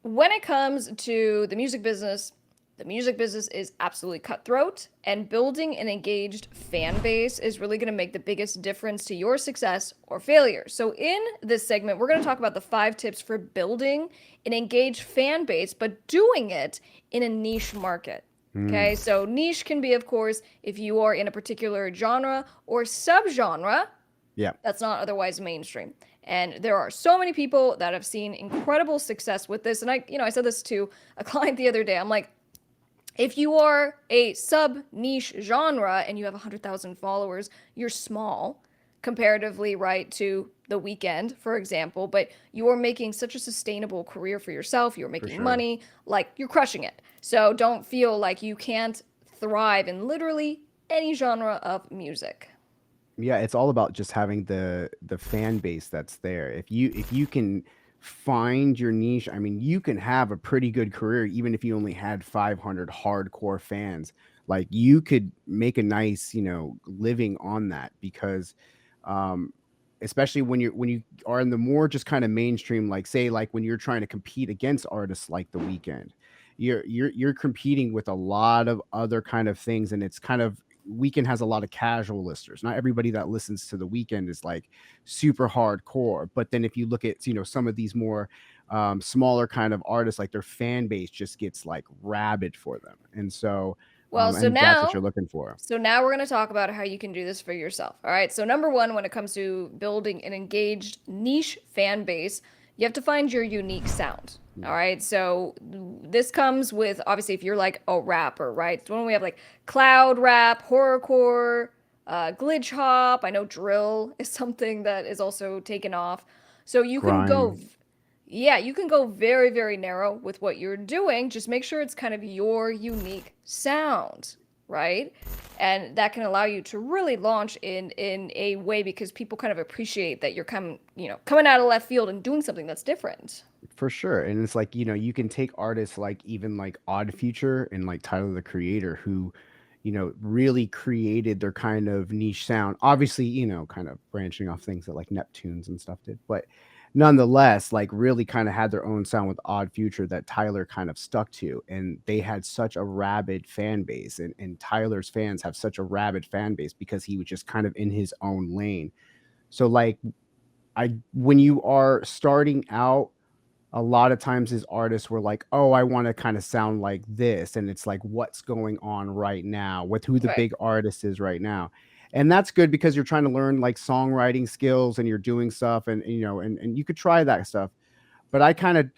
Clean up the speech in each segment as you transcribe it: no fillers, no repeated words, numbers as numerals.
when it comes to the music business is absolutely cutthroat, and building an engaged fan base is really going to make the biggest difference to your success or failure. So, in this segment, we're going to talk about the 5 tips for building an engaged fan base, but doing it in a niche market. Mm, Okay, so niche can be, of course, if you are in a particular genre or subgenre yeah, that's not otherwise mainstream. And there are so many people that have seen incredible success with this. And I said this to a client the other day. I'm like, if you are a sub niche genre and you have 100,000 followers, you're small comparatively, right, to The Weekend, for example, but you are making such a sustainable career for yourself. You're for making sure. money, like you're crushing it. So don't feel like you can't thrive in literally any genre of music. Yeah, it's all about just having the fan base that's there. If you can find your niche, I mean, you can have a pretty good career even if you only had 500 hardcore fans. Like you could make a nice, living on that because um especially when you are in the more just kind of mainstream, like say like when you're trying to compete against artists like The Weekend, you're competing with a lot of other kind of things, and it's kind of Weekend has a lot of casual listeners. Not everybody that listens to The Weekend is like super hardcore. But then if you look at some of these more smaller kind of artists, like their fan base just gets like rabid for them, and so Well, so and that's what now you're looking for. So now we're going to talk about how you can do this for yourself. All right. So number one, when it comes to building an engaged niche fan base, you have to find your unique sound. All Mm. right. So this comes with obviously if you're like a rapper, right? So when we have like cloud rap, horrorcore, glitch hop. I know drill is something that is also taken off. So you can go Grime. yeah, you can go very, very narrow with what you're doing. Just make sure it's kind of your unique sound, right? And that can allow you to really launch in a way because people kind of appreciate that you're coming out of left field and doing something that's different. For sure. And it's like, you can take artists like even like Odd Future and like Tyler the Creator who, really created their kind of niche sound. Obviously, kind of branching off things that like Neptunes and stuff did, but nonetheless, like really kind of had their own sound with Odd Future that Tyler kind of stuck to. And they had such a rabid fan base. And Tyler's fans have such a rabid fan base because he was just kind of in his own lane. So like when you are starting out, a lot of times his artists were like, "Oh, I want to kind of sound like this," and it's like, "What's going on right now with who the Right. big artist is right now?" And that's good because you're trying to learn like songwriting skills and you're doing stuff, and you could try that stuff. But I kind of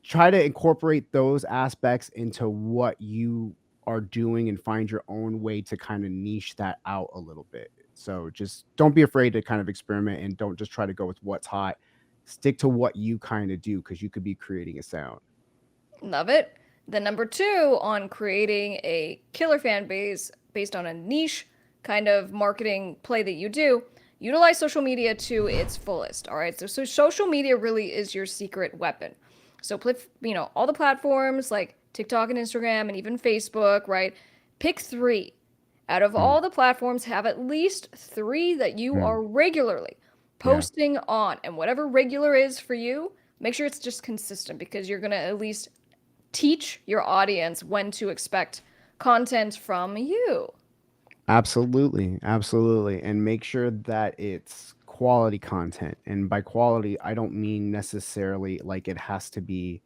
try to incorporate those aspects into what you are doing and find your own way to kind of niche that out a little bit. So just don't be afraid to kind of experiment and don't just try to go with what's hot. Stick to what you kind of do because you could be creating a sound. Love it. Then number two on creating a killer fan base based on a niche kind of marketing play that you do, utilize social media to its fullest. All right. So social media really is your secret weapon. So all the platforms like TikTok and Instagram and even Facebook, right? Pick three. Out of Mm, all the platforms, have at least three that you mm, are regularly yeah, posting on. And whatever regular is for you, make sure it's just consistent because you're going to at least teach your audience when to expect content from you. absolutely. Absolutely. And make sure that it's quality content. And by quality, I don't mean necessarily like it has to be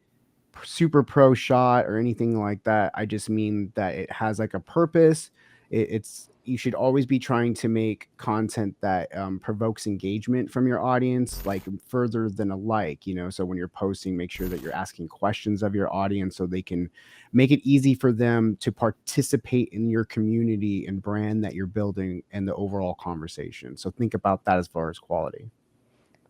super pro shot or anything like that. I just mean that it has like a purpose. It's you should always be trying to make content that provokes engagement from your audience, like further than a like. So when you're posting, make sure that you're asking questions of your audience so they can make it easy for them to participate in your community and brand that you're building and the overall conversation. So think about that as far as quality.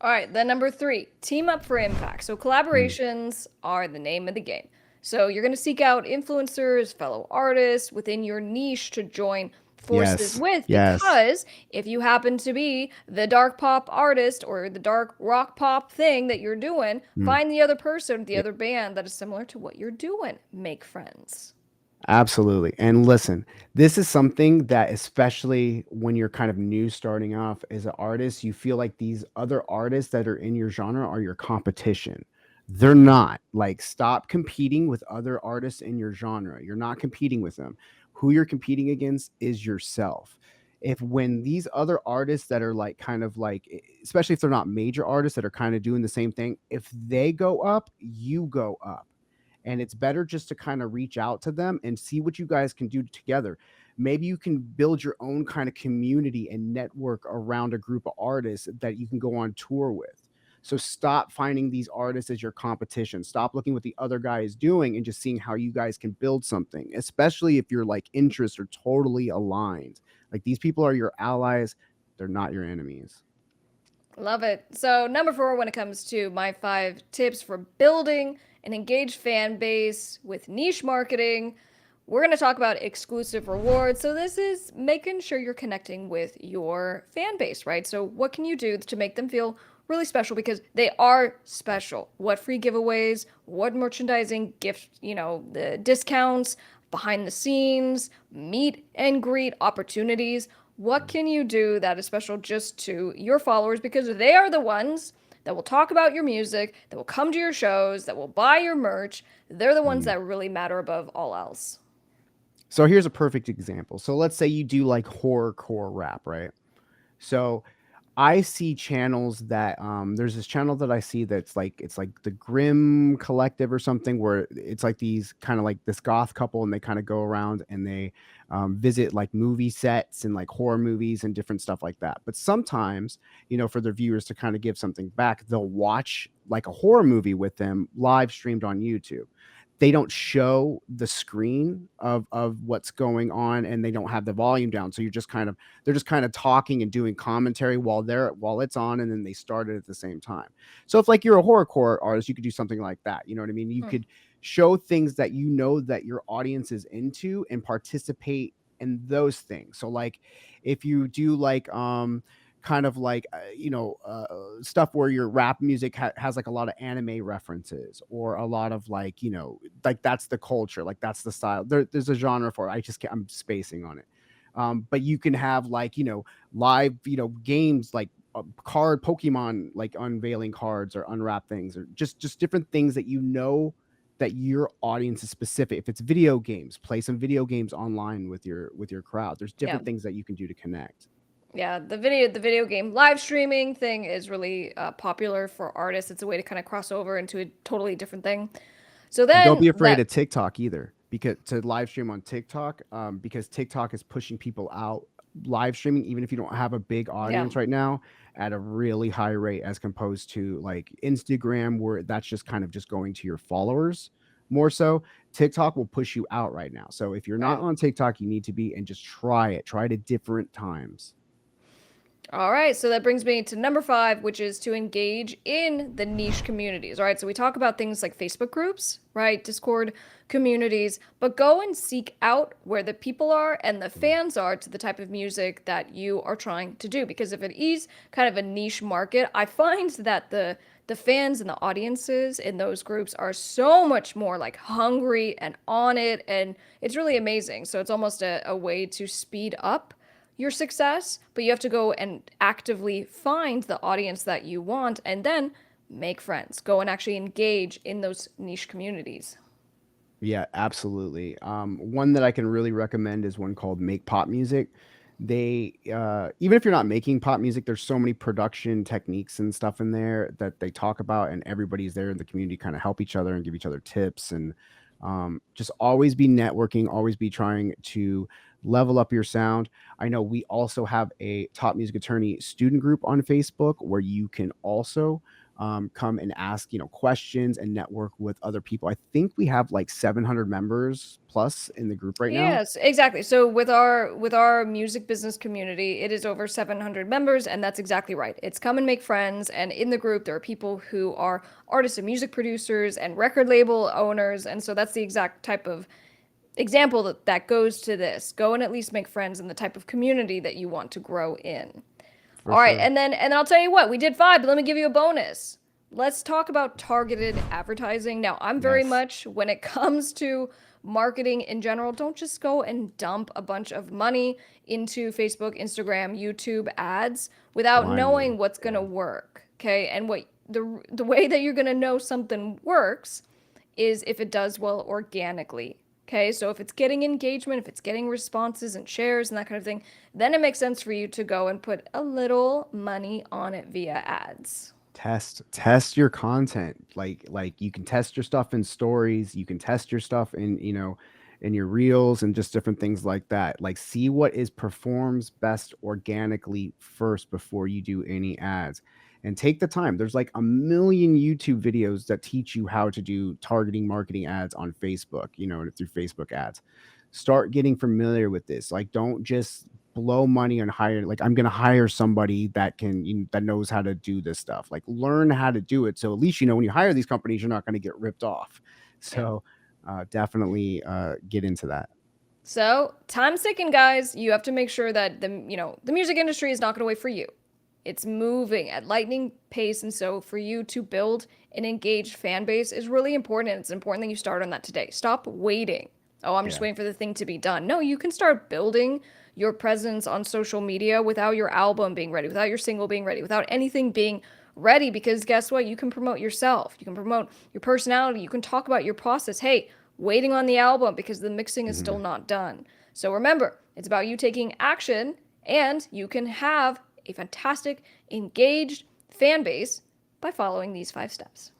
All right, then number three, team up for impact. So Mm. collaborations are the name of the game. So you're going to seek out influencers, fellow artists within your niche to join forces Yes. with Yes. because if you happen to be the dark pop artist or the dark rock pop thing that you're doing, Mm. find the other person, the other band that is similar to what you're doing. Make friends. Absolutely. And listen, this is something that especially when you're kind of new starting off as an artist, you feel like these other artists that are in your genre are your competition. They're not. Like, stop competing with other artists in your genre. You're not competing with them. Who you're competing against is yourself. If when these other artists that are like kind of like, especially if they're not major artists that are kind of doing the same thing, if they go up, you go up. And it's better just to kind of reach out to them and see what you guys can do together. Maybe you can build your own kind of community and network around a group of artists that you can go on tour with. So stop finding these artists as your competition. Stop looking what the other guy is doing and just seeing how you guys can build something, especially if your like interests are totally aligned. Like, these people are your allies, they're not your enemies. Love it. So, number 4, when it comes to my 5 tips for building an engaged fan base with niche marketing, we're going to talk about exclusive rewards. So, this is making sure you're connecting with your fan base, right? So, what can you do to make them feel really special? Because they are special. What free giveaways, what merchandising, the discounts, behind the scenes, meet and greet opportunities. What can you do that is special just to your followers? Because they are the ones that will talk about your music, that will come to your shows, that will buy your merch. They're the ones Mm. that really matter above all else. So here's a perfect example. So let's say you do like horrorcore rap, right? So I see channels that there's this channel that I see that's like, it's like the Grim Collective or something, where it's like these kind of like this goth couple, and they kind of go around and they visit like movie sets and like horror movies and different stuff like that. But sometimes, for their viewers to kind of give something back, they'll watch like a horror movie with them live streamed on YouTube. They don't show the screen of what's going on, and they don't have the volume down. So they're just kind of talking and doing commentary while it's on, and then they start it at the same time. So if like you're a horrorcore artist, you could do something like that. You know what I mean? You Hmm. could show things that you know that your audience is into and participate in those things. So like if you do like kind of like stuff where your rap music has like a lot of anime references, or a lot of like, like that's the culture, like that's the style. There's a genre for it. I'm spacing on it. But you can have like, live, games like card Pokemon, like unveiling cards or unwrap things, or just different things that that your audience is specific. If it's video games, play some video games online with your crowd. There's Yeah. different things that you can do to connect. Yeah, the video game live streaming thing is really popular for artists. It's a way to kind of cross over into a totally different thing. So And don't then be afraid that of TikTok either, because to live stream on TikTok, because TikTok is pushing people out live streaming, even if you don't have a big yeah. audience right now, at a really high rate, as opposed to like Instagram, where that's just kind of just going to your followers more so. TikTok will push you out right now. So if you're not Right. on TikTok, you need to be, and just try it. Try it at different times. All right, so that brings me to number 5, which is to engage in the niche communities. All right, so we talk about things like Facebook groups, right? Discord communities, but go and seek out where the people are and the fans are to the type of music that you are trying to do. Because if it is kind of a niche market, I find that the fans and the audiences in those groups are so much more like hungry and on it, and it's really amazing. So it's almost a way to speed up your success, but you have to go and actively find the audience that you want and then make friends. Go and actually engage in those niche communities. Yeah, absolutely. One that I can really recommend is one called Make Pop Music. They even if you're not making pop music, there's so many production techniques and stuff in there that they talk about, and everybody's there in the community kind of help each other and give each other tips, and just always be networking, always be trying to level up your sound. I know we also have a top music attorney student group on Facebook where you can also come and ask, questions and network with other people. I think we have like 700 members plus in the group right now. Yes, exactly. So with our music business community, it is over 700 members, and that's exactly right. It's come and make friends, and in the group there are people who are artists and music producers and record label owners, and so that's the exact type of example that goes to this. Go and at least make friends in the type of community that you want to grow in. For All right, sure. and then I'll tell you what, we did 5, but let me give you a bonus. Let's talk about targeted advertising. Now, I'm very Yes. much when it comes to marketing in general, don't just go and dump a bunch of money into Facebook, Instagram, YouTube ads without Blindly. knowing what's going to Yeah. work. Okay? And what the way that you're going to know something works is if it does well organically. Okay, so if it's getting engagement, if it's getting responses and shares and that kind of thing, then it makes sense for you to go and put a little money on it via ads. Test your content. Like you can test your stuff in stories, you can test your stuff in, in your reels and just different things like that. Like see what is performs best organically first before you do any ads. And take the time. There's like a million YouTube videos that teach you how to do targeting marketing ads on Facebook, through Facebook ads. Start getting familiar with this. Like don't just blow money on hire, like I'm going to hire somebody that that knows how to do this stuff. Like learn how to do it, so at least when you hire these companies you're not going to get ripped off. So definitely get into that. So, time's ticking, guys. You have to make sure that the music industry is not going to wait for you. It's moving at lightning pace, and so for you to build an engaged fan base is really important, and it's important that you start on that today. Stop waiting. Oh, I'm just Yeah. waiting for the thing to be done. No, you can start building your presence on social media without your album being ready, without your single being ready, without anything being ready, because guess what? You can promote yourself. You can promote your personality. You can talk about your process. Hey, waiting on the album because the mixing is still Mhm. not done. So remember, it's about you taking action, and you can have a fantastic, engaged fan base by following these 5 steps.